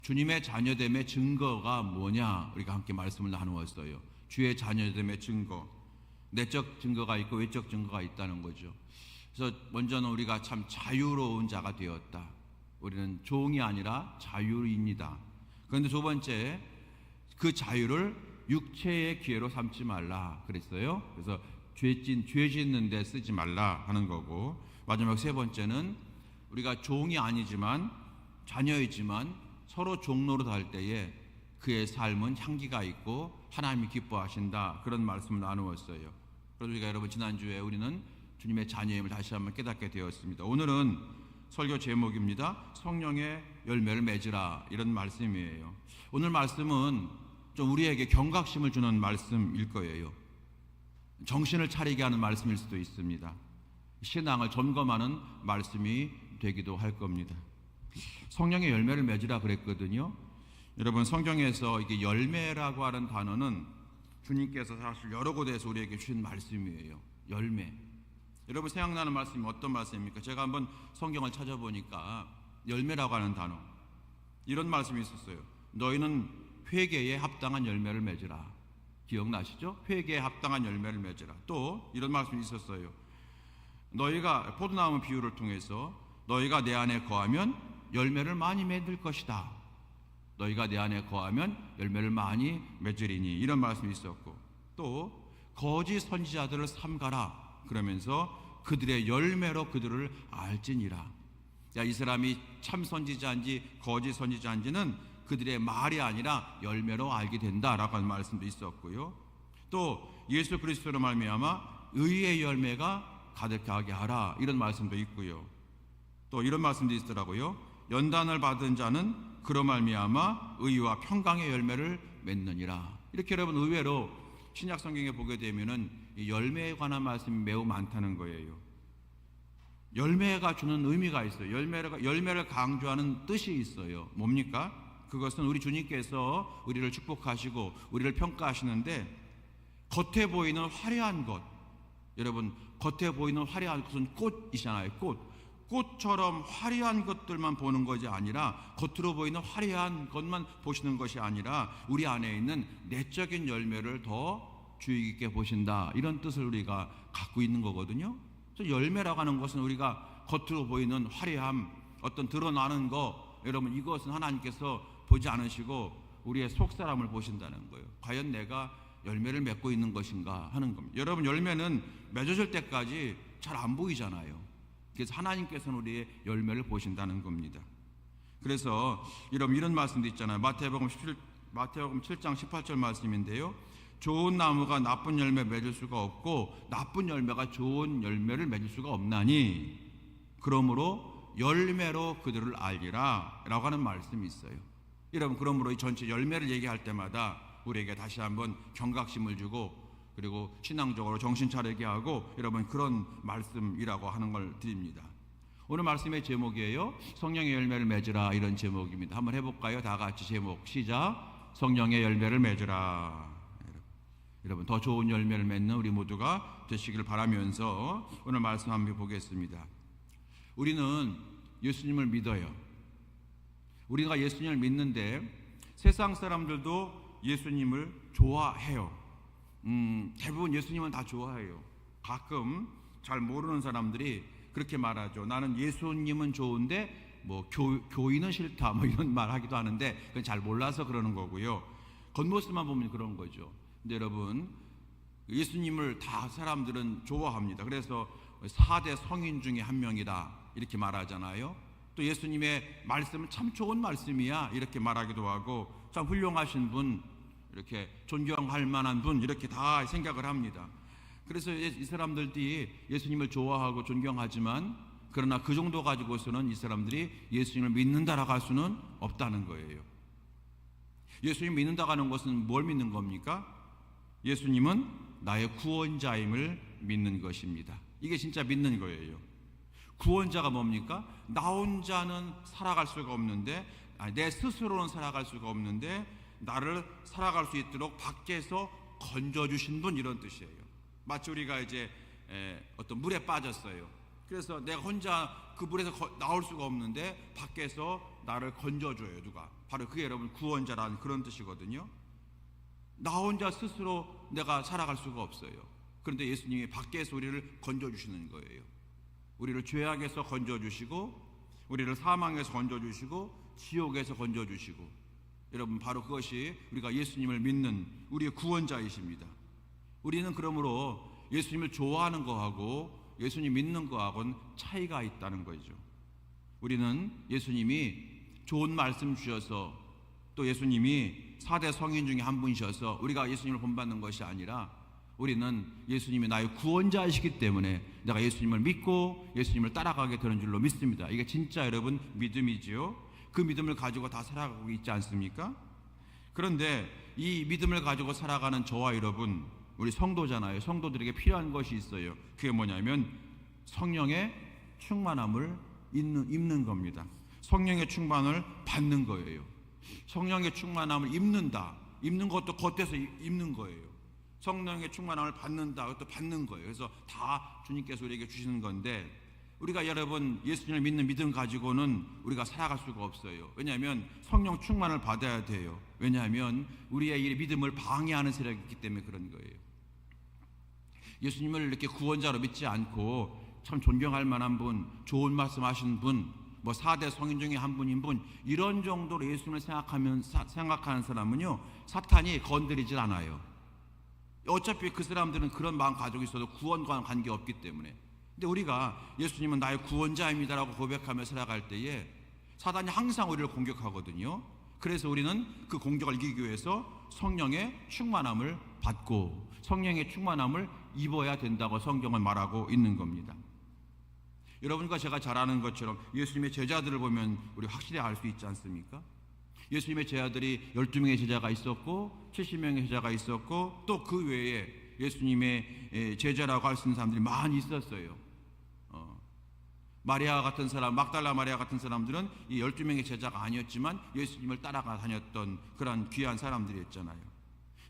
주님의 자녀됨의 증거가 뭐냐 우리가 함께 말씀을 나누었어요. 주의 자녀됨의 증거, 내적 증거가 있고 외적 증거가 있다는 거죠. 그래서 먼저는 우리가 참 자유로운 자가 되었다. 우리는 종이 아니라 자유인이다. 그런데 두 번째, 그 자유를 육체의 기회로 삼지 말라 그랬어요. 그래서 죄 짓는 데 쓰지 말라 하는 거고, 마지막 세 번째는 우리가 종이 아니지만 자녀이지만 서로 종로로 달 때에 그의 삶은 향기가 있고 하나님이 기뻐하신다, 그런 말씀을 나누었어요. 그래서 우리가 여러분 지난주에 우리는 주님의 자녀임을 다시 한번 깨닫게 되었습니다. 오늘은 설교 제목입니다. 성령의 열매를 맺으라, 이런 말씀이에요. 오늘 말씀은 좀 우리에게 경각심을 주는 말씀일 거예요. 정신을 차리게 하는 말씀일 수도 있습니다. 신앙을 점검하는 말씀이 되기도 할 겁니다. 성령의 열매를 맺으라 그랬거든요. 여러분, 성경에서 이게 열매라고 하는 단어는 주님께서 사실 여러 곳에서 우리에게 주신 말씀이에요. 열매. 여러분 생각나는 말씀이 어떤 말씀입니까? 제가 한번 성경을 찾아보니까 열매라고 하는 단어, 이런 말씀이 있었어요. 너희는 회개에 합당한 열매를 맺으라. 기억나시죠? 회개에 합당한 열매를 맺으라. 또 이런 말씀이 있었어요. 너희가 포도나무 비유를 통해서 너희가 내 안에 거하면 열매를 많이 맺을 것이다. 너희가 내 안에 거하면 열매를 많이 맺으리니, 이런 말씀이 있었고, 또 거짓 선지자들을 삼가라 그러면서 그들의 열매로 그들을 알지니라. 야, 이 사람이 참 선지자인지 거짓 선지자인지는 그들의 말이 아니라 열매로 알게 된다라고 하는 말씀도 있었고요. 또 예수 그리스도로 말미암아 의의 열매가 가득하게 하라, 이런 말씀도 있고요. 또 이런 말씀도 있더라고요. 연단을 받은 자는 그로 말미암아 의와 평강의 열매를 맺느니라. 이렇게 여러분 의외로 신약 성경에 보게 되면은 이 열매에 관한 말씀이 매우 많다는 거예요. 열매가 주는 의미가 있어요. 열매를 강조하는 뜻이 있어요. 뭡니까? 그것은 우리 주님께서 우리를 축복하시고 우리를 평가하시는데, 겉에 보이는 화려한 것, 여러분 겉에 보이는 화려한 것은 꽃이잖아요. 꽃처럼 화려한 것들만 보는 것이 아니라, 겉으로 보이는 화려한 것만 보시는 것이 아니라 우리 안에 있는 내적인 열매를 더 주의 깊게 보신다, 이런 뜻을 우리가 갖고 있는 거거든요. 그래서 열매라고 하는 것은 우리가 겉으로 보이는 화려함, 어떤 드러나는 거, 여러분 이것은 하나님께서 보지 않으시고 우리의 속사람을 보신다는 거예요. 과연 내가 열매를 맺고 있는 것인가 하는 겁니다. 여러분 열매는 맺어질 때까지 잘 안 보이잖아요. 그래서 하나님께서는 우리의 열매를 보신다는 겁니다. 그래서 여러분 이런 말씀도 있잖아요. 마태복음 7장 18절 말씀인데요. 좋은 나무가 나쁜 열매 맺을 수가 없고 나쁜 열매가 좋은 열매를 맺을 수가 없나니 그러므로 열매로 그들을 알리라 라고 하는 말씀이 있어요. 여러분 그러므로 이 전체 열매를 얘기할 때마다 우리에게 다시 한번 경각심을 주고, 그리고 신앙적으로 정신 차리게 하고, 여러분 그런 말씀이라고 하는 걸 드립니다. 오늘 말씀의 제목이에요. 성령의 열매를 맺으라, 이런 제목입니다. 한번 해볼까요? 다 같이 제목 시작. 성령의 열매를 맺으라. 여러분 더 좋은 열매를 맺는 우리 모두가 되시기를 바라면서 오늘 말씀 한번 보겠습니다. 우리는 예수님을 믿어요. 우리가 예수님을 믿는데 세상 사람들도 예수님을 좋아해요. 대부분 예수님은 다 좋아해요. 가끔 잘 모르는 사람들이 그렇게 말하죠. 나는 예수님은 좋은데 뭐 교인은 싫다, 뭐 이런 말 하기도 하는데 그건 잘 몰라서 그러는 거고요. 겉모습만 보면 그런 거죠. 근데 여러분 예수님을 다 사람들은 좋아합니다. 그래서 4대 성인 중에 한 명이다 이렇게 말하잖아요. 또 예수님의 말씀은 참 좋은 말씀이야 이렇게 말하기도 하고, 참 훌륭하신 분, 이렇게 존경할 만한 분, 이렇게 다 생각을 합니다. 그래서 이 사람들이 예수님을 좋아하고 존경하지만, 그러나 그 정도 가지고서는 이 사람들이 예수님을 믿는다라고 할 수는 없다는 거예요. 예수님 믿는다고 하는 것은 뭘 믿는 겁니까? 예수님은 나의 구원자임을 믿는 것입니다. 이게 진짜 믿는 거예요. 구원자가 뭡니까? 나 혼자는 살아갈 수가 없는데, 내 스스로는 살아갈 수가 없는데 나를 살아갈 수 있도록 밖에서 건져주신 분, 이런 뜻이에요. 마치 우리가 이제 어떤 물에 빠졌어요. 그래서 내가 혼자 그 물에서 나올 수가 없는데 밖에서 나를 건져줘요. 누가? 바로 그게 여러분 구원자라는 그런 뜻이거든요. 나 혼자 스스로 내가 살아갈 수가 없어요. 그런데 예수님이 밖에서 우리를 건져주시는 거예요. 우리를 죄악에서 건져주시고, 우리를 사망에서 건져주시고, 지옥에서 건져주시고, 여러분 바로 그것이 우리가 예수님을 믿는 우리의 구원자이십니다. 우리는 그러므로 예수님을 좋아하는 거하고 예수님 믿는 거하고는 차이가 있다는 거죠. 우리는 예수님이 좋은 말씀 주셔서, 또 예수님이 4대 성인 중에 한 분이셔서 우리가 예수님을 본받는 것이 아니라, 우리는 예수님이 나의 구원자이시기 때문에 내가 예수님을 믿고 예수님을 따라가게 되는 줄로 믿습니다. 이게 진짜 여러분 믿음이지요. 그 믿음을 가지고 다 살아가고 있지 않습니까? 그런데 이 믿음을 가지고 살아가는 저와 여러분, 우리 성도잖아요. 성도들에게 필요한 것이 있어요. 그게 뭐냐면 성령의 충만함을 입는 겁니다. 성령의 충만을 받는 거예요. 성령의 충만함을 입는다. 입는 것도 겉에서 입는 거예요. 성령의 충만함을 받는다. 그것도 받는 거예요. 그래서 다 주님께서 우리에게 주시는 건데, 우리가 여러분 예수님을 믿는 믿음 가지고는 우리가 살아갈 수가 없어요. 왜냐하면 성령 충만을 받아야 돼요. 왜냐하면 우리의 이 믿음을 방해하는 세력이 있기 때문에 그런 거예요. 예수님을 이렇게 구원자로 믿지 않고 참 존경할 만한 분, 좋은 말씀 하신 분, 뭐 4대 성인 중에 한 분인 분, 이런 정도로 예수님을 생각하는 사람은요, 사탄이 건드리질 않아요. 어차피 그 사람들은 그런 마음 가지고 있어도 구원과는 관계없기 때문에. 근데 우리가 예수님은 나의 구원자입니다라고 고백하며 살아갈 때에 사단이 항상 우리를 공격하거든요. 그래서 우리는 그 공격을 이기기 위해서 성령의 충만함을 받고 성령의 충만함을 입어야 된다고 성경은 말하고 있는 겁니다. 여러분과 제가 잘 아는 것처럼 예수님의 제자들을 보면 우리 확실히 알 수 있지 않습니까? 예수님의 제자들이 12명의 제자가 있었고 70명의 제자가 있었고, 또 그 외에 예수님의 제자라고 할 수 있는 사람들이 많이 있었어요. 마리아 같은 사람, 막달라 마리아 같은 사람들은 이 12명의 제자가 아니었지만 예수님을 따라가 다녔던 그런 귀한 사람들이었잖아요.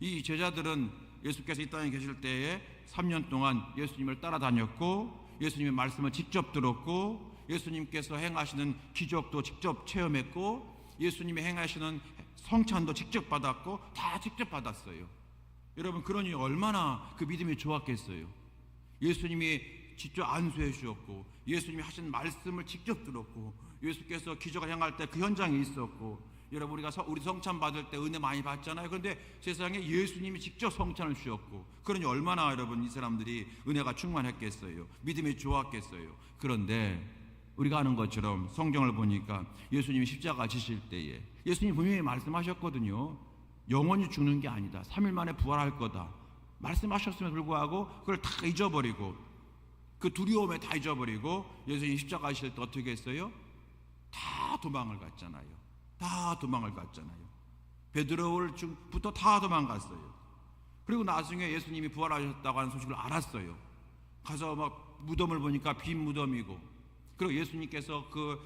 이 제자들은 예수께서 이 땅에 계실 때에 3년 동안 예수님을 따라다녔고, 예수님의 말씀을 직접 들었고, 예수님께서 행하시는 기적도 직접 체험했고, 예수님이 행하시는 성찬도 직접 받았고, 다 직접 받았어요. 여러분, 그러니 얼마나 그 믿음이 좋았겠어요. 예수님이 직접 안수해 주셨고, 예수님이 하신 말씀을 직접 들었고, 예수께서 기적을 행할 때 그 현장에 있었고, 여러분 우리 성찬 받을 때 은혜 많이 받잖아요. 그런데 세상에 예수님이 직접 성찬을 주셨고, 그러니 얼마나 여러분 이 사람들이 은혜가 충만했겠어요. 믿음이 좋았겠어요. 그런데 우리가 아는 것처럼 성경을 보니까 예수님이 십자가 지실 때에 예수님이 분명히 말씀하셨거든요. 영원히 죽는 게 아니다. 3일 만에 부활할 거다. 말씀하셨음에도 불구하고 그걸 다 잊어버리고, 그 두려움에 다 잊어버리고 예수님이 십자가 지실 때 어떻게 했어요? 다 도망을 갔잖아요. 다 도망을 갔잖아요. 베드로부터 다 도망갔어요. 그리고 나중에 예수님이 부활하셨다고 하는 소식을 알았어요. 가서 막 무덤을 보니까 빈 무덤이고, 그리고 예수님께서 그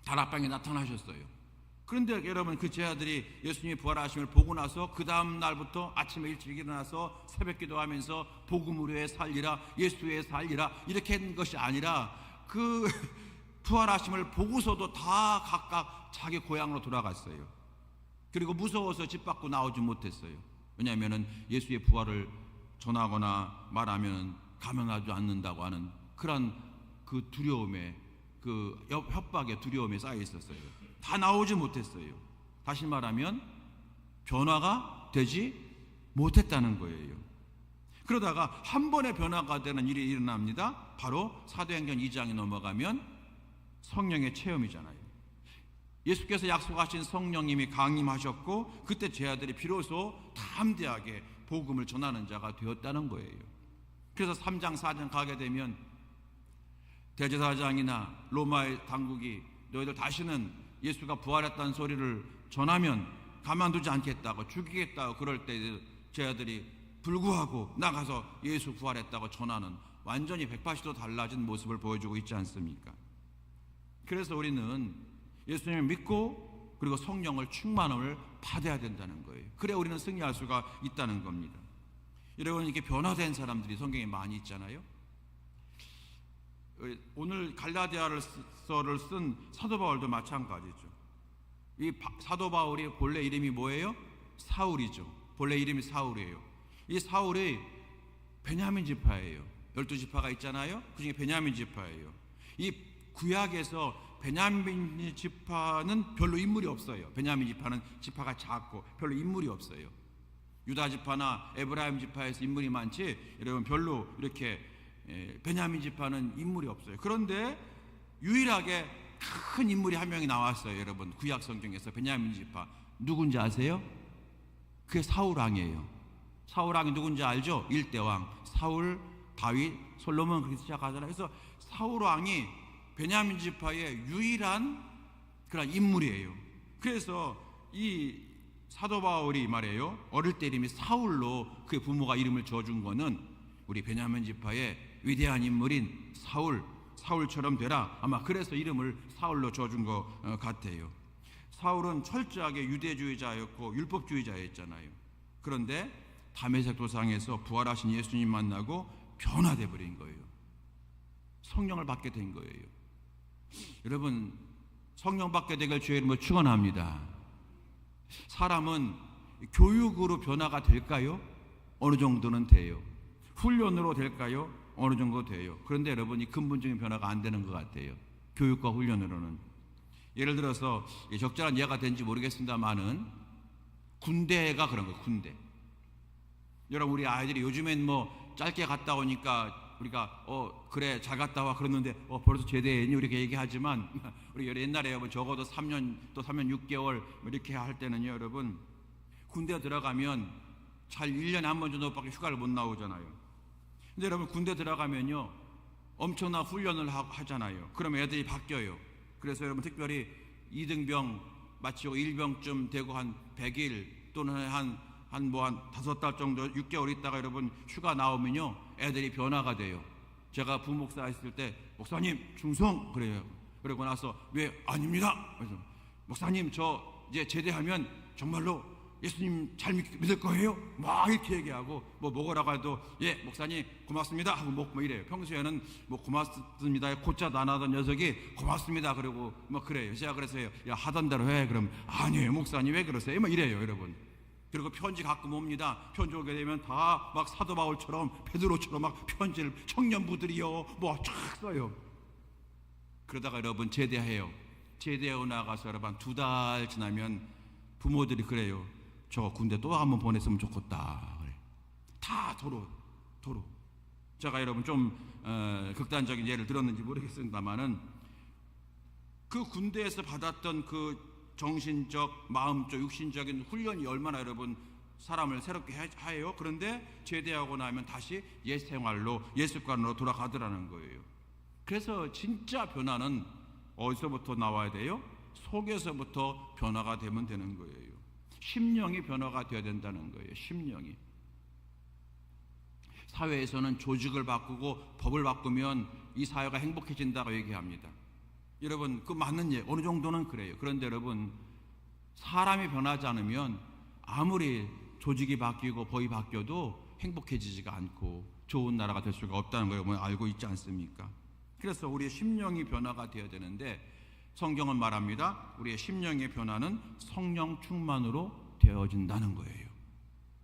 다락방에 나타나셨어요. 그런데 여러분, 그 제자들이 예수님이 부활하심을 보고 나서 그 다음 날부터 아침에 일찍 일어나서 새벽 기도하면서 복음으로 해 살리라, 예수의 살리라, 이렇게 한 것이 아니라 그 부활하심을 보고서도 다 각각 자기 고향으로 돌아갔어요. 그리고 무서워서 집 밖으로 나오지 못했어요. 왜냐하면 예수의 부활을 전하거나 말하면 감염하지 않는다고 하는 그런 그 두려움에, 그 협박의 두려움에 쌓여 있었어요. 다 나오지 못했어요. 다시 말하면 변화가 되지 못했다는 거예요. 그러다가 한 번에 변화가 되는 일이 일어납니다. 바로 사도행전 2장에 넘어가면 성령의 체험이잖아요. 예수께서 약속하신 성령님이 강림하셨고, 그때 제자들이 비로소 담대하게 복음을 전하는 자가 되었다는 거예요. 그래서 3장 4장 가게 되면 대제사장이나 로마의 당국이 너희들 다시는 예수가 부활했다는 소리를 전하면 가만두지 않겠다고, 죽이겠다고, 그럴 때 제자들이 불구하고 나가서 예수 부활했다고 전하는 완전히 180도 달라진 모습을 보여주고 있지 않습니까? 그래서 우리는 예수님을 믿고 그리고 성령을 충만함을 받아야 된다는 거예요. 그래야 우리는 승리할 수가 있다는 겁니다. 여러분, 이렇게 변화된 사람들이 성경에 많이 있잖아요. 오늘 갈라디아서를 쓴 사도 바울도 마찬가지죠. 이 사도 바울이 본래 이름이 뭐예요? 사울이죠. 본래 이름이 사울이에요. 이 사울이 베냐민 지파예요. 12지파가 있잖아요. 그중에 베냐민 지파예요. 이 구약에서 베냐민 지파는 별로 인물이 없어요. 베냐민 지파는 지파가 작고 별로 인물이 없어요. 유다 지파나 에브라임 지파에서 인물이 많지, 여러분 별로 이렇게 베냐민 지파는 인물이 없어요. 그런데 유일하게 큰 인물이 한 명이 나왔어요. 여러분 구약 성경에서 베냐민 지파 누군지 아세요? 그게 사울 왕이에요. 사울 왕이 누군지 알죠? 1대 왕 사울, 다윗, 솔로몬 그렇게 시작하잖아요. 그래서 사울 왕이 베냐민 지파의 유일한 그런 인물이에요. 그래서 이 사도 바울이 말해요. 어릴 때 이름이 사울로 그의 부모가 이름을 지어준 거는 우리 베냐민 지파의 위대한 인물인 사울처럼 되라. 아마 그래서 이름을 사울로 지어준 것 같아요. 사울은 철저하게 유대주의자였고 율법주의자였잖아요. 그런데 다메섹 도상에서 부활하신 예수님 만나고 변화돼 버린 거예요. 성령을 받게 된 거예요. 여러분 성령 받게 되길 주의 이름으로 축원합니다. 사람은 교육으로 변화가 될까요? 어느 정도는 돼요. 훈련으로 될까요? 어느 정도 돼요. 그런데 여러분이 근본적인 변화가 안 되는 것 같아요. 교육과 훈련으로는. 예를 들어서 적절한 예가 된지 모르겠습니다만은 군대가 그런 거예요. 군대. 여러분 우리 아이들이 요즘엔 뭐 짧게 갔다 오니까 우리가 그래 잘 갔다 와 그러는데 벌써 제대했니 이렇게 얘기하지만 우리 옛날에 적어도 3년 또 3년 6개월 이렇게 할 때는요, 여러분 군대 들어가면 잘 1년에 한 번 정도밖에 휴가를 못 나오잖아요. 근데 여러분 군대 들어가면요 엄청난 훈련을 하잖아요. 그러면 애들이 바뀌어요. 그래서 여러분 특별히 2등병 마치고 1병쯤 되고 한 100일 또는 한 5달 정도 6개월 있다가 여러분 휴가 나오면요 애들이 변화가 돼요. 제가 부목사 했을 때 목사님 충성 그래요. 그러고 나서 왜 아닙니다. 그래서 목사님 저 이제 제대하면 정말로 예수님 잘 믿을 거예요. 막 이렇게 얘기하고 뭐 먹으라고 해도 예 목사님 고맙습니다 하고 먹고 뭐 이래요. 평소에는 뭐 고맙습니다 곧자도 안 하던 녀석이 고맙습니다 그러고 뭐 그래요. 제가 그래서요 야 하던 대로 해. 그럼 아니에요 목사님 왜 그러세요? 뭐 이래요 여러분. 그리고 편지 가끔 옵니다. 편지 오게 되면 다 막 사도 바울처럼 베드로처럼 막 편지를 청년부들이요 뭐 쫙 써요. 그러다가 여러분 제대해요. 제대하고 나가서 여러분 2달 지나면 부모들이 그래요. 저 군대 또 한번 보냈으면 좋겠다. 그래. 다 도로. 제가 여러분 좀 극단적인 예를 들었는지 모르겠습니다만은 그 군대에서 받았던 그 정신적, 마음적, 육신적인 훈련이 얼마나 여러분 사람을 새롭게 해요. 그런데 제대하고 나면 다시 옛 생활로 옛 습관으로 돌아가더라는 거예요. 그래서 진짜 변화는 어디서부터 나와야 돼요? 속에서부터 변화가 되면 되는 거예요. 심령이 변화가 되어야 된다는 거예요. 심령이. 사회에서는 조직을 바꾸고 법을 바꾸면 이 사회가 행복해진다고 얘기합니다. 여러분 그 맞는 예 어느 정도는 그래요. 그런데 여러분 사람이 변하지 않으면 아무리 조직이 바뀌고 법이 바뀌어도 행복해지지가 않고 좋은 나라가 될 수가 없다는 걸 여러분 알고 있지 않습니까? 그래서 우리의 심령이 변화가 되어야 되는데 성경은 말합니다. 우리의 심령의 변화는 성령 충만으로 되어진다는 거예요.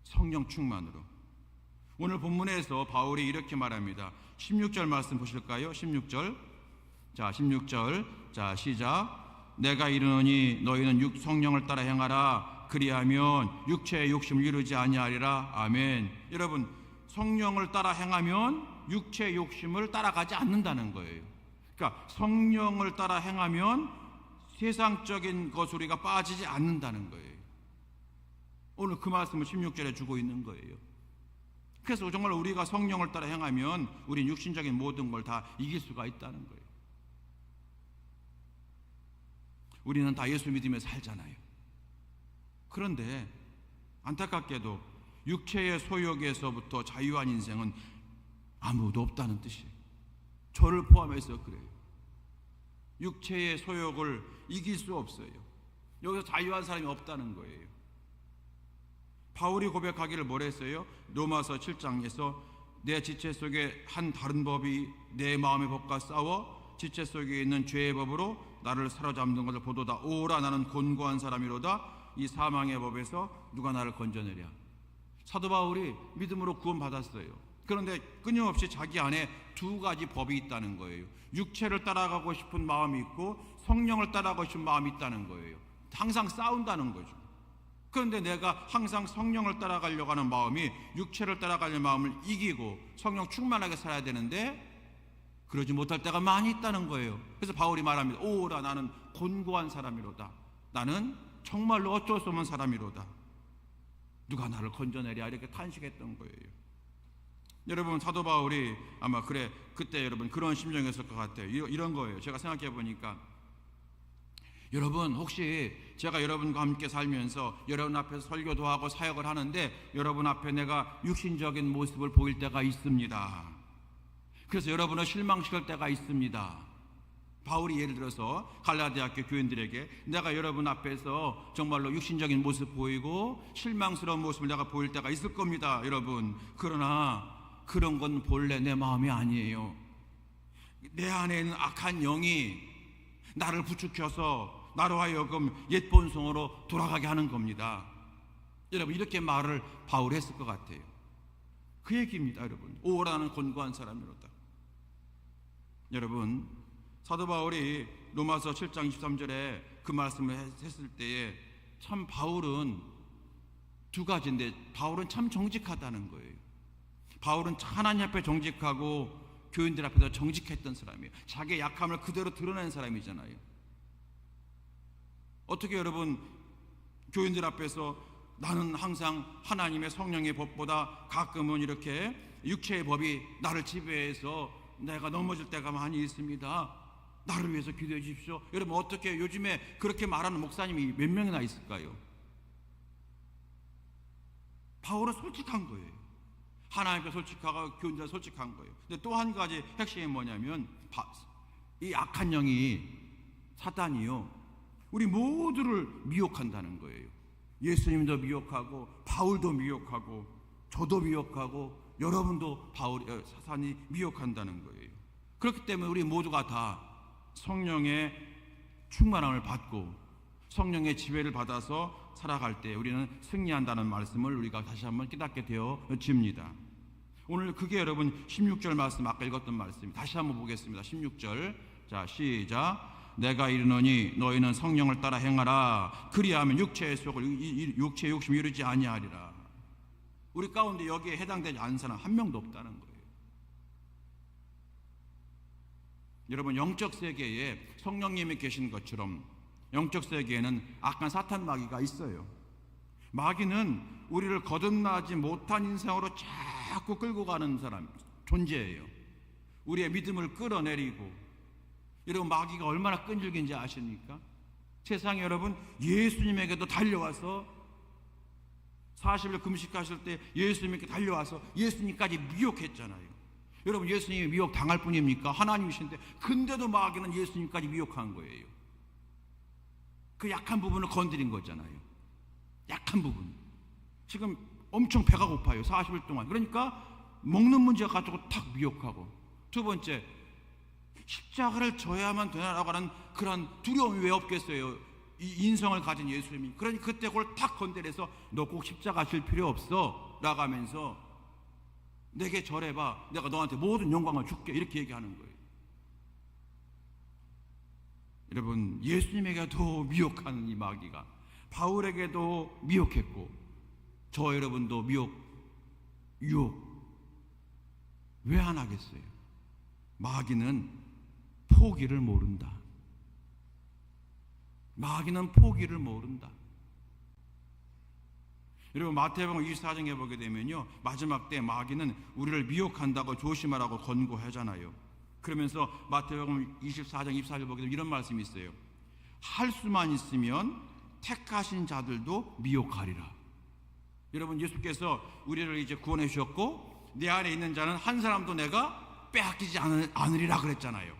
성령 충만으로. 오늘 본문에서 바울이 이렇게 말합니다. 16절 말씀 보실까요? 16절. 자, 16절. 자, 시작. 내가 이르노니 너희는 성령을 따라 행하라. 그리하면 육체의 욕심을 이루지 아니하리라. 아멘. 여러분, 성령을 따라 행하면 육체의 욕심을 따라가지 않는다는 거예요. 그러니까 성령을 따라 행하면 세상적인 것 우리가 빠지지 않는다는 거예요. 오늘 그 말씀을 16절에 주고 있는 거예요. 그래서 정말 우리가 성령을 따라 행하면 우린 육신적인 모든 걸 다 이길 수가 있다는 거예요. 우리는 다 예수 믿으며 살잖아요. 그런데 안타깝게도 육체의 소욕에서부터 자유한 인생은 아무도 없다는 뜻이에요. 저를 포함해서 그래요. 육체의 소욕을 이길 수 없어요. 여기서 자유한 사람이 없다는 거예요. 바울이 고백하기를 뭐랬어요? 로마서 7장에서 내 지체 속에 한 다른 법이 내 마음의 법과 싸워 지체 속에 있는 죄의 법으로 나를 사로잡는 것을 보도다. 오라 나는 곤고한 사람이로다. 이 사망의 법에서 누가 나를 건져내랴. 사도 바울이 믿음으로 구원받았어요. 그런데 끊임없이 자기 안에 두 가지 법이 있다는 거예요. 육체를 따라가고 싶은 마음이 있고 성령을 따라가고 싶은 마음이 있다는 거예요. 항상 싸운다는 거죠. 그런데 내가 항상 성령을 따라가려고 하는 마음이 육체를 따라가려는 마음을 이기고 성령 충만하게 살아야 되는데 그러지 못할 때가 많이 있다는 거예요. 그래서 바울이 말합니다. 오라 나는 곤고한 사람이로다. 나는 정말로 어쩔 수 없는 사람이로다. 누가 나를 건져내랴 이렇게 탄식했던 거예요. 여러분 사도 바울이 아마 그때 여러분 그런 심정이었을 것 같아요. 이런 거예요. 제가 생각해 보니까 여러분 혹시 제가 여러분과 함께 살면서 여러분 앞에서 설교도 하고 사역을 하는데 여러분 앞에 내가 육신적인 모습을 보일 때가 있습니다. 그래서 여러분을 실망시킬 때가 있습니다. 바울이 예를 들어서 갈라디아교 교인들에게 내가 여러분 앞에서 정말로 육신적인 모습 보이고 실망스러운 모습을 내가 보일 때가 있을 겁니다 여러분. 그러나 그런 건 본래 내 마음이 아니에요. 내 안에 있는 악한 영이 나를 부추겨서 나로 하여금 옛 본성으로 돌아가게 하는 겁니다. 여러분 이렇게 말을 바울이 했을 것 같아요. 그 얘기입니다 여러분. 오라는 곤고한 사람이로다. 여러분 사도 바울이 로마서 7장 23절에 그 말씀을 했을 때에 참 바울은 두 가지인데 바울은 참 정직하다는 거예요. 바울은 하나님 앞에 정직하고 교인들 앞에서 정직했던 사람이에요. 자기의 약함을 그대로 드러낸 사람이잖아요. 어떻게 여러분 교인들 앞에서 나는 항상 하나님의 성령의 법보다 가끔은 이렇게 육체의 법이 나를 지배해서 내가 넘어질 때가 많이 있습니다. 나를 위해서 기도해 주십시오. 여러분 어떻게 요즘에 그렇게 말하는 목사님이 몇 명이나 있을까요? 바울은 솔직한 거예요. 하나님께 솔직하고 교인들 솔직한 거예요. 근데 또 한 가지 핵심이 뭐냐면 이 악한 영이 사단이요 우리 모두를 미혹한다는 거예요. 예수님도 미혹하고 바울도 미혹하고 저도 미혹하고 여러분도 사단이 미혹한다는 거예요. 그렇기 때문에 우리 모두가 다 성령의 충만함을 받고 성령의 지배를 받아서 살아갈 때 우리는 승리한다는 말씀을 우리가 다시 한번 깨닫게 되어집니다. 오늘 그게 여러분 16절 말씀 아까 읽었던 말씀 다시 한번 보겠습니다. 16절 자 시작. 내가 이르노니 너희는 성령을 따라 행하라. 그리하면 육체의 속을 육체의 욕심 이루지 아니하리라. 우리 가운데 여기에 해당되지 않은 사람 한 명도 없다는 거예요. 여러분 영적 세계에 성령님이 계신 것처럼 영적 세계에는 악한 사탄 마귀가 있어요. 마귀는 우리를 거듭나지 못한 인생으로 자꾸 끌고 가는 사람 존재예요. 우리의 믿음을 끌어내리고 여러분 마귀가 얼마나 끈질긴지 아십니까? 세상에 여러분 예수님에게도 달려와서 40일 금식하실 때 예수님에게 달려와서 예수님까지 미혹했잖아요. 여러분 예수님이 미혹 당할 뿐입니까? 하나님이신데 근데도 마귀는 예수님까지 미혹한 거예요. 그 약한 부분을 건드린 거잖아요. 약한 부분. 지금 엄청 배가 고파요. 40일 동안. 그러니까 먹는 문제 가지고 탁 미혹하고. 두 번째, 십자가를 져야만 되나라고 하는 그런 두려움이 왜 없겠어요? 이 인성을 가진 예수님이. 그러니 그때 그걸 탁 건드려서 너 꼭 십자가 질 필요 없어 라고 하면서 내게 절해봐. 내가 너한테 모든 영광을 줄게. 이렇게 얘기하는 거예요. 여러분 예수님에게도 미혹하는 이 마귀가 바울에게도 미혹했고 저 여러분도 유혹 왜 안 하겠어요? 마귀는 포기를 모른다. 마귀는 포기를 모른다. 여러분 마태복음 24장에 보게 되면요 마지막 때 마귀는 우리를 미혹한다고 조심하라고 권고하잖아요. 그러면서 마태복음 24장 24절 보게 되면 이런 말씀이 있어요. 할 수만 있으면 택하신 자들도 미혹하리라. 여러분 예수께서 우리를 이제 구원해 주셨고 내 안에 있는 자는 한 사람도 내가 빼앗기지 않으리라 그랬잖아요.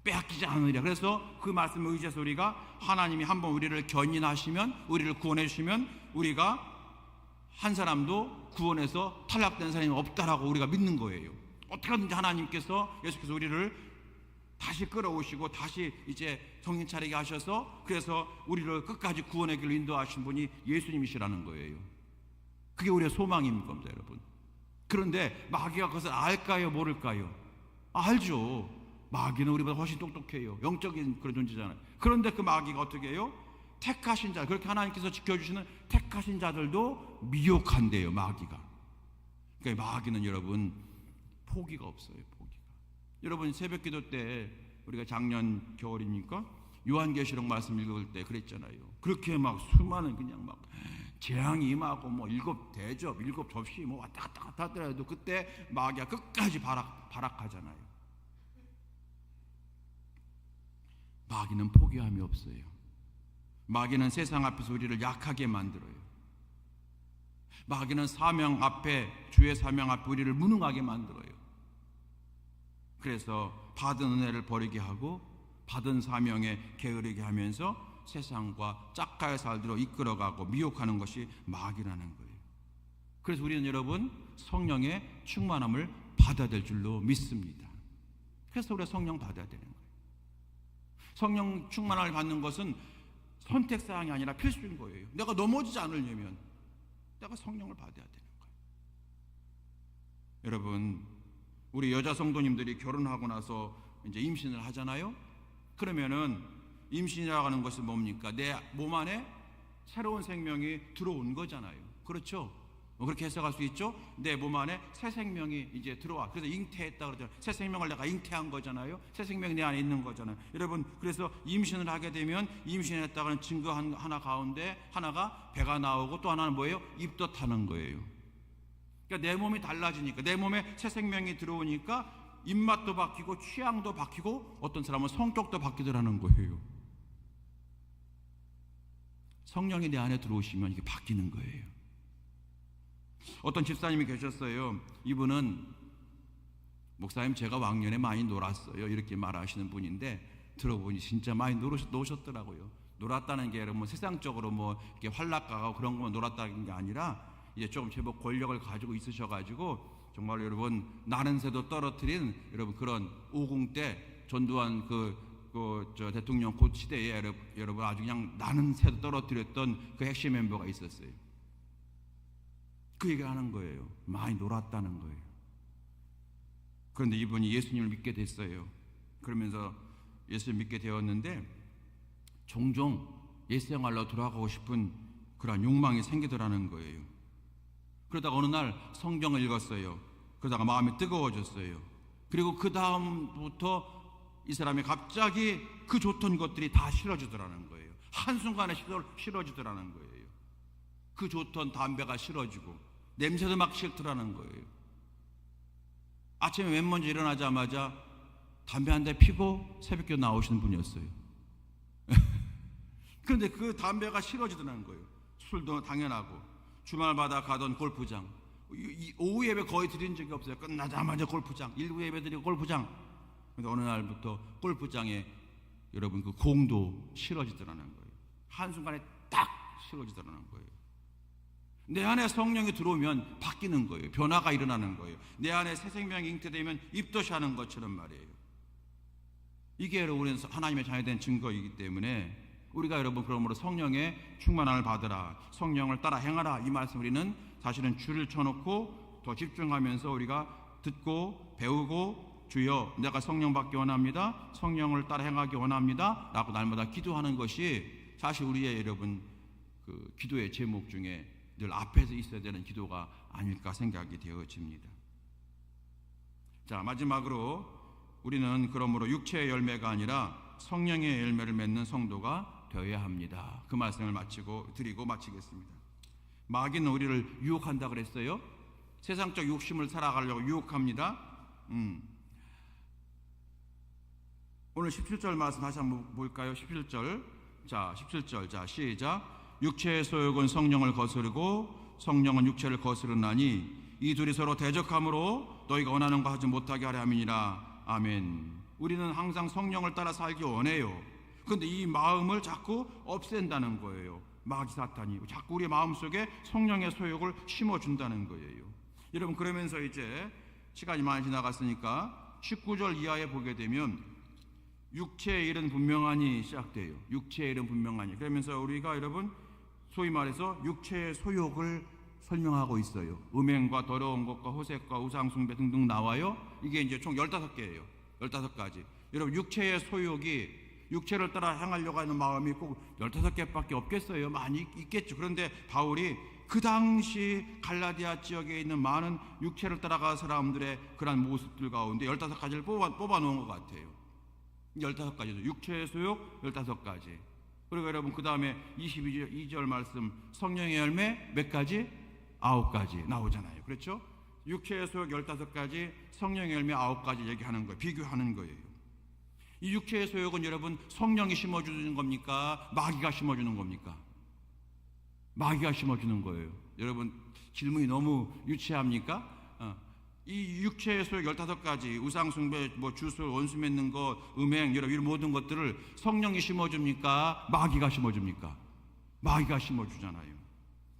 빼앗기지 않으리라. 그래서 그 말씀을 의지해서 우리가 하나님이 한번 우리를 견인하시면 우리를 구원해 주시면 우리가 한 사람도 구원에서 탈락된 사람이 없다라고 우리가 믿는 거예요. 어떻게든지 하나님께서 예수께서 우리를 다시 끌어오시고 다시 이제 정신 차리게 하셔서 그래서 우리를 끝까지 구원의 길로 인도하신 분이 예수님이시라는 거예요. 그게 우리의 소망인 겁니다, 여러분. 그런데 마귀가 그것을 알까요, 모를까요? 알죠. 마귀는 우리보다 훨씬 똑똑해요. 영적인 그런 존재잖아요. 그런데 그 마귀가 어떻게 해요? 택하신 자, 그렇게 하나님께서 지켜주시는 택하신 자들도 미혹한대요, 마귀가. 그러니까 마귀는 여러분 포기가 없어요, 포기가. 여러분 새벽 기도 때 우리가 작년 겨울이니까 요한계시록 말씀 읽을 때 그랬잖아요. 그렇게 막 수많은 그냥 막 재앙이 임하고 뭐 7대접, 7접시 뭐 왔다 갔다 하더라도 그때 마귀가 끝까지 발악하잖아요. 마귀는 포기함이 없어요. 마귀는 세상 앞에서 우리를 약하게 만들어요. 마귀는 사명 앞에, 주의 사명 앞에 우리를 무능하게 만들어요. 그래서 받은 은혜를 버리게 하고 받은 사명에 게으르게 하면서 세상과 짝가의 살들로 이끌어가고 미혹하는 것이 마귀라는 거예요. 그래서 우리는 여러분 성령의 충만함을 받아야 될 줄로 믿습니다. 그래서 우리가 성령 받아야 되는 거예요. 성령 충만함을 받는 것은 선택사항이 아니라 필수인 거예요. 내가 넘어지지 않으려면 내가 성령을 받아야 되는 거예요. 여러분, 우리 여자 성도님들이 결혼하고 나서 이제 임신을 하잖아요. 그러면은 임신이라고 하는 것은 뭡니까? 내 몸 안에 새로운 생명이 들어온 거잖아요. 그렇죠? 그렇게 해석할 수 있죠. 내 몸 안에 새 생명이 이제 들어와. 그래서 잉태했다 그러잖아요. 새 생명을 내가 잉태한 거잖아요. 새 생명이 내 안에 있는 거잖아요. 여러분, 그래서 임신을 하게 되면 임신했다는 증거 하나 가운데 하나가 배가 나오고 또 하나는 뭐예요? 입덧하는 거예요. 그러니까 내 몸이 달라지니까, 내 몸에 새 생명이 들어오니까 입맛도 바뀌고 취향도 바뀌고 어떤 사람은 성격도 바뀌더라는 거예요. 성령이 내 안에 들어오시면 이게 바뀌는 거예요. 어떤 집사님이 계셨어요. 이분은 목사님 제가 왕년에 많이 놀았어요 이렇게 말하시는 분인데 들어보니 진짜 많이 노셨더라고요. 놀았다는 게 여러분 세상적으로 뭐 이렇게 활락가고 그런 것만 놀았다는 게 아니라 이제 조금 제법 권력을 가지고 있으셔가지고 정말 여러분 나는 새도 떨어뜨린 여러분 그런 50 때 전두환 저 대통령 그 시대에 여러분 아주 그냥 나는 새도 떨어뜨렸던 그 핵심 멤버가 있었어요. 그 얘기를 하는 거예요. 많이 놀았다는 거예요. 그런데 이분이 예수님을 믿게 됐어요. 그러면서 예수를 믿게 되었는데 종종 옛 생활로 돌아가고 싶은 그런 욕망이 생기더라는 거예요. 그러다가 어느 날 성경을 읽었어요. 그러다가 마음이 뜨거워졌어요. 그리고 그 다음부터 이 사람이 갑자기 그 좋던 것들이 다 싫어지더라는 거예요. 한순간에 싫어지더라는 거예요. 그 좋던 담배가 싫어지고 냄새도 막 싫더라는 거예요. 아침에 맨 먼저 일어나자마자 담배 한 대 피고 새벽에 나오시는 분이었어요. 그런데 그 담배가 싫어지더라는 거예요. 술도 당연하고 주말마다 가던 골프장, 오후 예배 거의 드린 적이 없어요. 끝나자마자 골프장, 일부 예배 드리고 골프장. 그런데 어느 날부터 골프장에 여러분 그 공도 싫어지더라는 거예요. 한순간에 딱 싫어지더라는 거예요. 내 안에 성령이 들어오면 바뀌는 거예요. 변화가 일어나는 거예요. 내 안에 새 생명이 잉태되면 입덧이 하는 것처럼 말이에요. 이게 여러분 우리는 하나님의 자녀된 증거이기 때문에 우리가 여러분 그러므로 성령의 충만함을 받으라, 성령을 따라 행하라, 이 말씀 우리는 사실은 줄을 쳐놓고 더 집중하면서 우리가 듣고 배우고 주여 내가 성령 받기 원합니다, 성령을 따라 행하기 원합니다 라고 날마다 기도하는 것이 사실 우리의 여러분 그 기도의 제목 중에 늘 앞에서 있어야 되는 기도가 아닐까 생각이 되어집니다. 자, 마지막으로 우리는 그러므로 육체의 열매가 아니라 성령의 열매를 맺는 성도가 되어야 합니다. 그 말씀을 드리고 마치겠습니다. 마귀는 우리를 유혹한다 그랬어요. 세상적 욕심을 살아가려고 유혹합니다. 오늘 17절 말씀 다시 한번 볼까요? 17절. 자, 17절. 자, 시작. 육체의 소욕은 성령을 거스르고 성령은 육체를 거스르나니 이 둘이 서로 대적함으로 너희가 원하는 거 하지 못하게 하려 함이니라. 아멘. 우리는 항상 성령을 따라 살기 원해요. 그런데 이 마음을 자꾸 없앤다는 거예요. 마귀 사탄이 자꾸 우리 마음속에 성령의 소욕을 심어준다는 거예요. 여러분, 그러면서 이제 시간이 많이 지나갔으니까 19절 이하에 보게 되면 육체의 일은 분명하니 시작돼요. 육체의 일은 분명하니. 그러면서 우리가 여러분 소위 말해서 육체의 소욕을 설명하고 있어요. 음행과 더러운 것과 호색과 우상숭배 등등 나와요. 이게 이제 총 15개예요. 15가지. 여러분, 육체의 소욕이 육체를 따라 향하려고 하는 마음이 꼭 15개밖에 없겠어요? 많이 있겠죠. 그런데 바울이 그 당시 갈라디아 지역에 있는 많은 육체를 따라가는 사람들의 그런 모습들 가운데 15가지를 뽑아 놓은 것 같아요. 15가지죠. 육체의 소욕 15가지. 그리고 여러분, 그 다음에 22절 말씀, 성령의 열매 몇 가지? 9가지 나오잖아요. 그렇죠? 육체의 소욕 15가지, 성령의 열매 9가지 얘기하는 거예요. 비교하는 거예요. 이 육체의 소욕은 여러분 성령이 심어주는 겁니까? 마귀가 심어주는 겁니까? 마귀가 심어주는 거예요. 여러분, 질문이 너무 유치합니까? 이 육체의 소욕 15가지, 우상숭배, 주술, 원수 맺는 것, 음행, 여러분 이런 모든 것들을 성령이 심어줍니까? 마귀가 심어줍니까? 마귀가 심어주잖아요.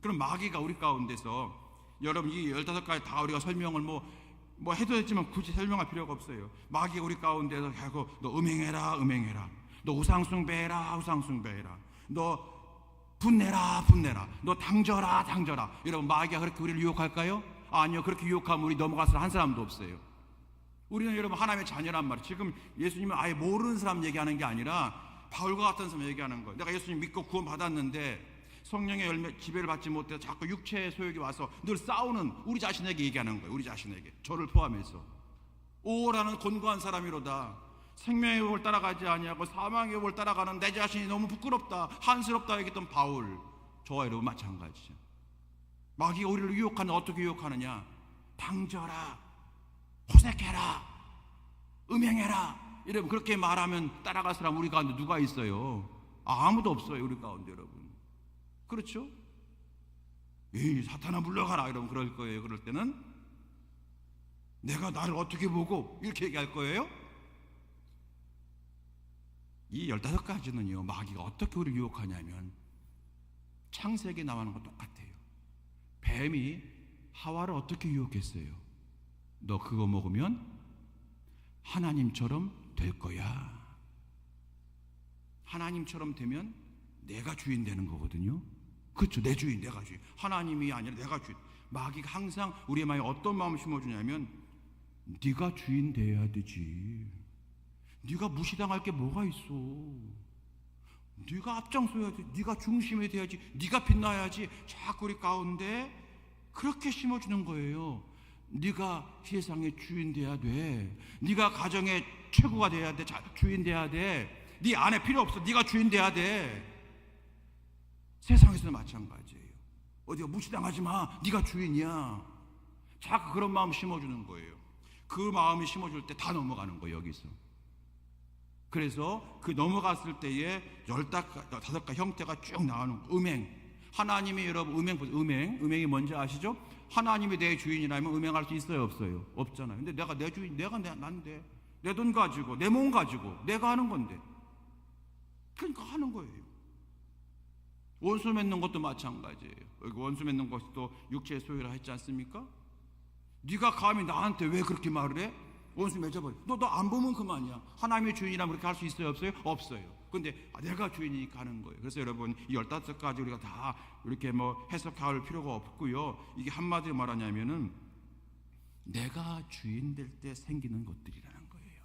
그럼 마귀가 우리 가운데서, 여러분 이 15가지 다 우리가 설명을 뭐 해도 됐지만 굳이 설명할 필요가 없어요. 마귀가 우리 가운데서 결국 너 음행해라, 음행해라. 너 우상숭배해라, 우상숭배해라. 너 분내라, 분내라. 너 당져라, 당져라. 여러분, 마귀가 그렇게 우리를 유혹할까요? 아니요. 그렇게 유혹하면 우리 넘어갈 사람 한 사람도 없어요. 우리는 여러분 하나님의 자녀란 말이에요. 지금 예수님은 아예 모르는 사람 얘기하는 게 아니라 바울과 같은 사람 얘기하는 거예요. 내가 예수님 믿고 구원 받았는데 성령의 열매 지배를 받지 못해서 자꾸 육체의 소욕이 와서 늘 싸우는 우리 자신에게 얘기하는 거예요. 우리 자신에게, 저를 포함해서. 오라는 곤고한 사람이로다. 생명의 법을 따라가지 아니하고 사망의 법을 따라가는 내 자신이 너무 부끄럽다, 한스럽다 얘기했던 바울, 저와 여러분 마찬가지죠. 마귀가 우리를 유혹하는, 어떻게 유혹하느냐? 당져라, 호색해라, 음행해라. 여러분, 그렇게 말하면 따라갈 사람 우리 가운데 누가 있어요? 아무도 없어요, 우리 가운데. 여러분, 그렇죠? 에이, 사탄아 물러가라, 여러분 그럴 거예요. 그럴 때는 내가 나를 어떻게 보고 이렇게 얘기할 거예요? 이 15가지는요 마귀가 어떻게 우리를 유혹하냐면 창세기에 나오는 거 똑같아요. 뱀이 하와를 어떻게 유혹했어요? 너 그거 먹으면 하나님처럼 될 거야. 하나님처럼 되면 내가 주인 되는 거거든요. 그렇죠? 내 주인, 내가 주인. 하나님이 아니라 내가 주인. 마귀가 항상 우리의 마음에 어떤 마음을 심어주냐면 네가 주인 돼야 되지. 네가 무시당할 게 뭐가 있어. 네가 앞장서야 돼. 네가 중심이 돼야지. 네가 빛나야지. 자꾸 우리 가운데 그렇게 심어주는 거예요. 네가 세상의 주인 돼야 돼. 네가 가정의 최고가 돼야 돼. 주인 돼야 돼. 네 안에 필요 없어. 네가 주인 돼야 돼. 세상에서는 마찬가지예요. 어디가 무시당하지 마. 네가 주인이야. 자꾸 그런 마음 심어주는 거예요. 그 마음이 심어줄 때 다 넘어가는 거예요, 여기서. 그래서 그 넘어갔을 때에 15가지 형태가 쭉 나오는 거예요. 음행. 하나님이, 여러분 음행이 뭔지 아시죠? 하나님이 내 주인이라면 음행할 수 있어요, 없어요? 없잖아요. 근데 내가 내 주인, 난데 내 돈 가지고 내 몸 가지고 내가 하는 건데, 그러니까 하는 거예요. 원수 맺는 것도 마찬가지예요. 여기 원수 맺는 것도 육체의 소유라 했지 않습니까? 네가 감히 나한테 왜 그렇게 말을 해? 원수 맺어버려. 너 안 보면 그만이야. 하나님의 주인이라면 그렇게 할 수 있어요, 없어요? 없어요. 근데 내가 주인이니까 하는 거예요. 그래서 여러분, 이 15가지 우리가 다 이렇게 해석할 필요가 없고요. 이게 한마디로 말하냐면은 내가 주인 될 때 생기는 것들이라는 거예요.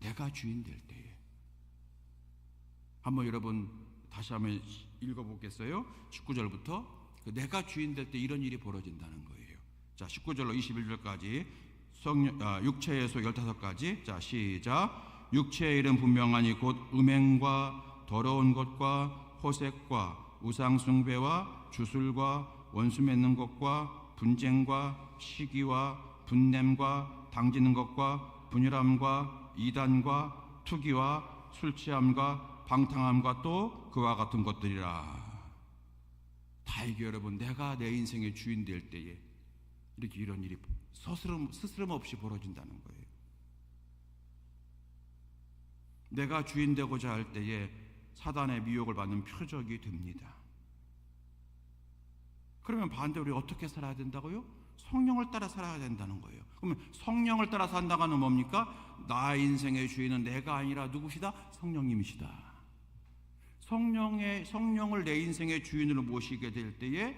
내가 주인 될 때에. 한번 여러분 다시 한번 읽어보겠어요? 19절부터. 내가 주인 될 때 이런 일이 벌어진다는 거예요. 자, 19절로 21절까지 육체의 소 15가지. 자, 시작. 육체의 일은 분명하니 곧 음행과 더러운 것과 호색과 우상숭배와 주술과 원수 맺는 것과 분쟁과 시기와 분냄과 당지는 것과 분열함과 이단과 투기와 술취함과 방탕함과 또 그와 같은 것들이라. 다 이게 여러분, 내가 내 인생의 주인 될 때에 이렇게 이런 일이 스스럼 없이 벌어진다는 거예요. 내가 주인 되고자 할 때에 사단의 미혹을 받는 표적이 됩니다. 그러면 반대로 우리가 어떻게 살아야 된다고요? 성령을 따라 살아야 된다는 거예요. 그러면 성령을 따라 산다고 하는 뭡니까? 나의 인생의 주인은 내가 아니라 누구시다? 성령님이시다. 성령을 내 인생의 주인으로 모시게 될 때에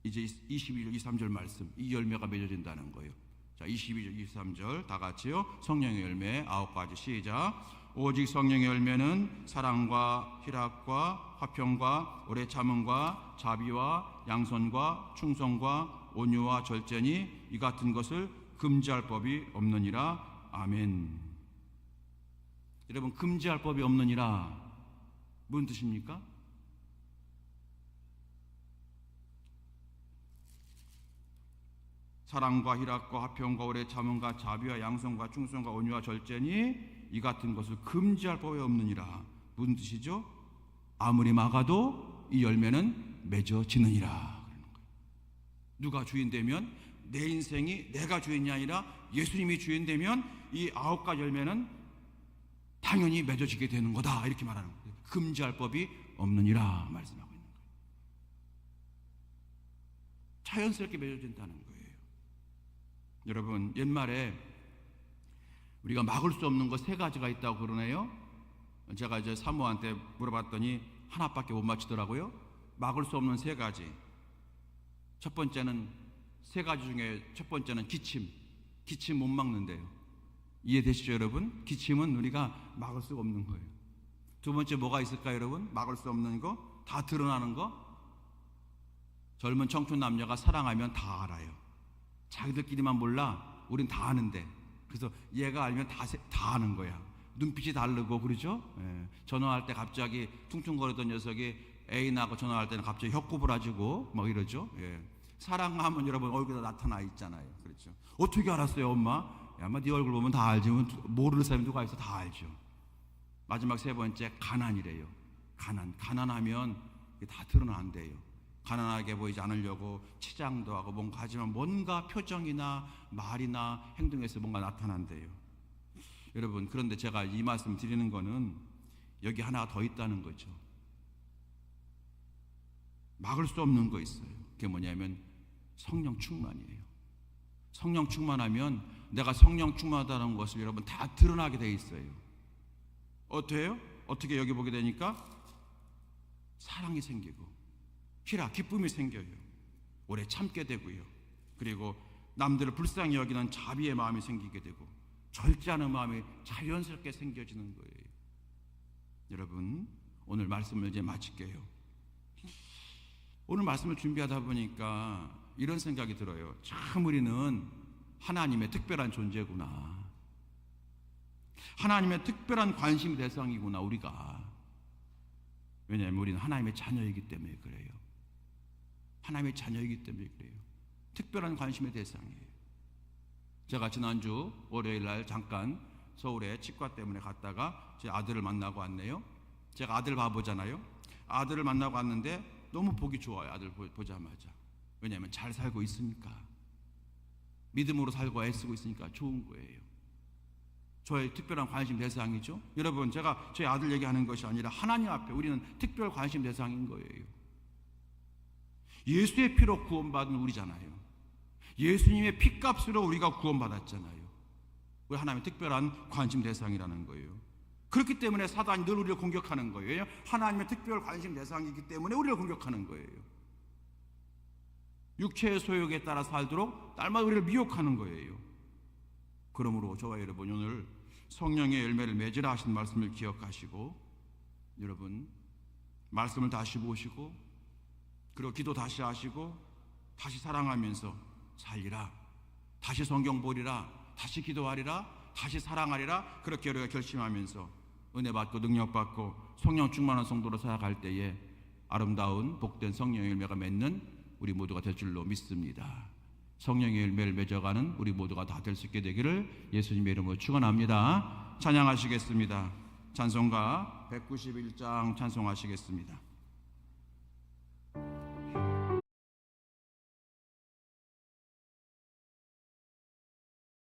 이제 22절, 23절 말씀, 이 열매가 맺어진다는 거예요. 자, 22절, 23절 다 같이요. 성령의 열매 9가지 시작. 오직 성령의 열매는 사랑과 희락과 화평과 오래 참음과 자비와 양선과 충성과 온유와 절제니 이 같은 것을 금지할 법이 없느니라. 아멘. 여러분, 금지할 법이 없느니라 무슨 뜻입니까? 사랑과 희락과 화평과 오래 참음과 자비와 양선과 충성과 온유와 절제니 이 같은 것을 금지할 법이 없느니라. 무슨 뜻이죠? 아무리 막아도 이 열매는 맺어지느니라. 누가 주인 되면 내 인생이 내가 주인이 아니라 예수님이 주인 되면 이 9가지 열매는 당연히 맺어지게 되는 거다. 이렇게 말하는 거예요. 금지할 법이 없느니라 말씀하고 있는 거예요. 자연스럽게 맺어진다는 거예요. 여러분, 옛말에 우리가 막을 수 없는 거 3가지가 있다고 그러네요. 제가 이제 사모한테 물어봤더니 하나밖에 못 맞히더라고요. 막을 수 없는 3가지. 첫 번째는 3가지 중에 첫 번째는 기침 못 막는데요. 이해되시죠, 여러분? 기침은 우리가 막을 수가 없는 거예요. 두 번째 뭐가 있을까요, 여러분? 막을 수 없는 거, 다 드러나는 거. 젊은 청춘 남녀가 사랑하면 다 알아요. 자기들끼리만 몰라. 우린 다 아는데. 그래서 얘가 알면 다 아는 거야. 눈빛이 다르고 그러죠. 예. 전화할 때 갑자기 퉁퉁거리던 녀석이 애인하고 전화할 때는 갑자기 혀구부라지고 막 이러죠. 예. 사랑하면 여러분 얼굴에 나타나 있잖아요. 그렇죠. 어떻게 알았어요, 엄마? 아마 네 얼굴 보면 다 알지. 모르는 사람이 누가 있어? 다 알죠. 마지막 3번째 가난이래요. 가난하면 다 드러난대요. 가난하게 보이지 않으려고 치장도 하고 뭔가 하지만 뭔가 표정이나 말이나 행동에서 뭔가 나타난대요. 여러분, 그런데 제가 이 말씀 드리는 거는 여기 하나 더 있다는 거죠. 막을 수 없는 거 있어요. 그게 뭐냐면 성령 충만이에요. 성령 충만하면 내가 성령 충만하다는 것을 여러분 다 드러나게 돼 있어요. 어때요? 어떻게 여기 보게 되니까 사랑이 생기고 희락, 기쁨이 생겨요. 오래 참게 되고요. 그리고 남들을 불쌍히 여기는 자비의 마음이 생기게 되고 절제하는 마음이 자연스럽게 생겨지는 거예요. 여러분, 오늘 말씀을 이제 마칠게요. 오늘 말씀을 준비하다 보니까 이런 생각이 들어요. 참 우리는 하나님의 특별한 존재구나. 하나님의 특별한 관심 대상이구나, 우리가. 왜냐하면 우리는 하나님의 자녀이기 때문에 그래요. 하나님의 자녀이기 때문에 그래요. 특별한 관심의 대상이에요. 제가 지난주 월요일 날 잠깐 서울에 치과 때문에 갔다가 제 아들을 만나고 왔네요. 제가 아들 바보잖아요. 아들을 만나고 왔는데 너무 보기 좋아요. 아들 보자마자. 왜냐하면 잘 살고 있으니까, 믿음으로 살고 애쓰고 있으니까 좋은 거예요. 저의 특별한 관심 대상이죠. 여러분, 제가 저희 아들 얘기하는 것이 아니라 하나님 앞에 우리는 특별 관심 대상인 거예요. 예수의 피로 구원받은 우리잖아요. 예수님의 피값으로 우리가 구원받았잖아요. 우리 하나님의 특별한 관심 대상이라는 거예요. 그렇기 때문에 사단이 늘 우리를 공격하는 거예요. 하나님의 특별 관심 대상이기 때문에 우리를 공격하는 거예요. 육체의 소욕에 따라 살도록 날마다 우리를 미혹하는 거예요. 그러므로 저와 여러분, 오늘 성령의 열매를 맺으라 하신 말씀을 기억하시고, 여러분 말씀을 다시 보시고, 그리고 기도 다시 하시고, 다시 사랑하면서 살리라, 다시 성경 보리라, 다시 기도하리라, 다시 사랑하리라, 그렇게 우리가 결심하면서 은혜 받고 능력 받고 성령 충만한 성도로 살아갈 때에 아름다운 복된 성령의 열매가 맺는 우리 모두가 될 줄로 믿습니다. 성령의 열매를 맺어가는 우리 모두가 다 될 수 있게 되기를 예수님의 이름으로 축원합니다. 찬양하시겠습니다. 찬송가 191장 찬송하시겠습니다.